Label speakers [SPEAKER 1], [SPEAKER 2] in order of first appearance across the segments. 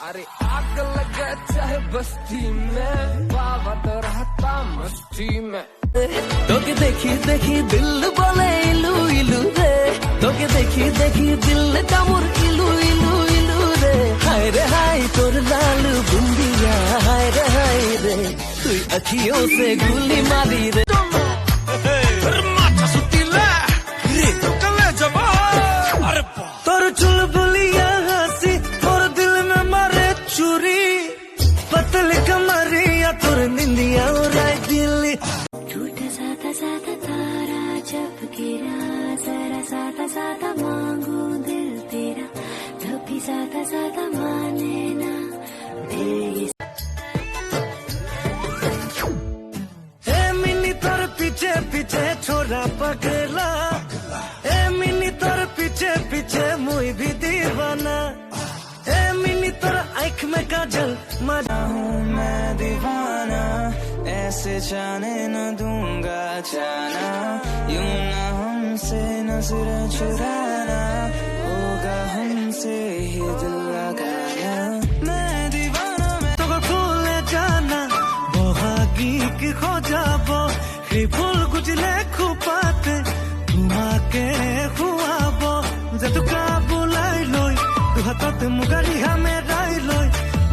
[SPEAKER 1] अरे आग लगे चाहे बस्ती में बाबा तो रहता मस्ती में
[SPEAKER 2] তোকে দেখি দেখি দিল বলে ইলু ইলু রে তোকে দেখি দেখি দিল কামুর ইলু ইলু ইলু রে হায় রে হায় তোর লাল বুंदिया हाय रे हाय रे তুই अखियों से गोली मारी रे তোর चुलबुलिया हंसी और दिल में मारे चुरी पतले कमरिया तोर निंदिया उड़ाई दिल्ली
[SPEAKER 3] टूटा साता साता तारा जब गिरा जरा साता साता मांगू दिल तेरा तभी साता साता माने ना
[SPEAKER 2] ए मिनी तोर पीछे पीछे छोरा पगला ए मिनी तोर पीछे पीछे मुई भी दीवाना ए मिनी तोर आँख में काजल मजा हूँ मैं दीवाना ऐसे जाने न दूंगा जाना यूं न हमसे नजर चुराना होगा हमसे ही दिल लगाना मैं दीवाना मैं तो भूले जाना बोहागी की खो जाबो ही फूल गुजले खुपाते तुम्हाके खुआबो जतुका बुलाई लोई तू हाथत मुगारी हमें राई लोई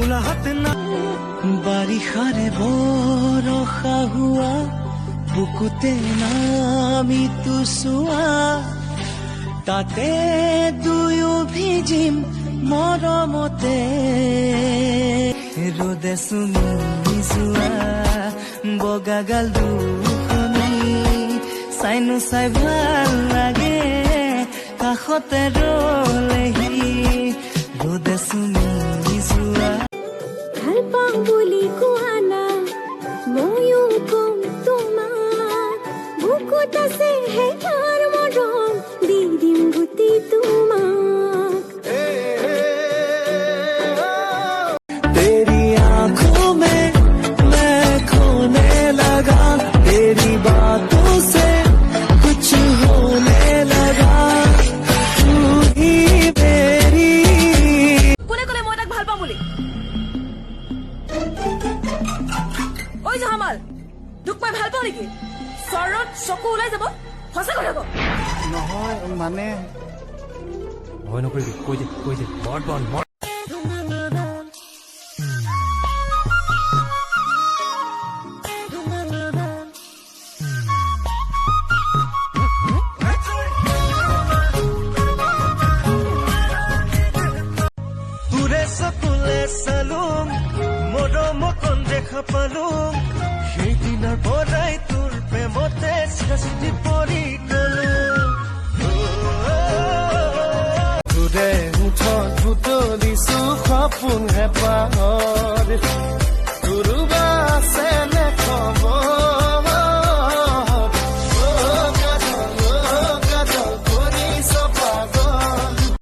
[SPEAKER 2] उलाहत ना বাৰিষাৰে বৰষা হোৱা বুকুতে নামি তুচোৱা তাতে দুয়ো ভিজিম মৰমতে ৰ'দে চুমি যোৱা বগাগাল দুখনি চাইনো চাই ভাল লাগে কাষতে ৰলেহি ৰ'দে চুমি যোৱা
[SPEAKER 3] বুলি কোৱানা ময়ো কম তোমাক বুকুত আছে হে তাৰ মৰম দি দিম গোটি তোমাক
[SPEAKER 2] तेरी आंखों में मैं खोने लगा तेरी बातों से कुछ होने लगा तू ही मेरी
[SPEAKER 4] কোনে কোনে মই তাক ভাল পাওঁ বুলি ঐ জামাল দুখ পাই ভাল পাওঁ নেকি চৰত চকু ওলাই যাব সঁচা কথা কওঁ
[SPEAKER 5] নহয় মানে ভয় নকৰিবি কৈ দে মন
[SPEAKER 2] তোৰে চকুলে চালোং মৰমকণ দেখা পালোং সেইদিনৰ পৰাই তোৰ প্ৰেমতে চিটি পৰি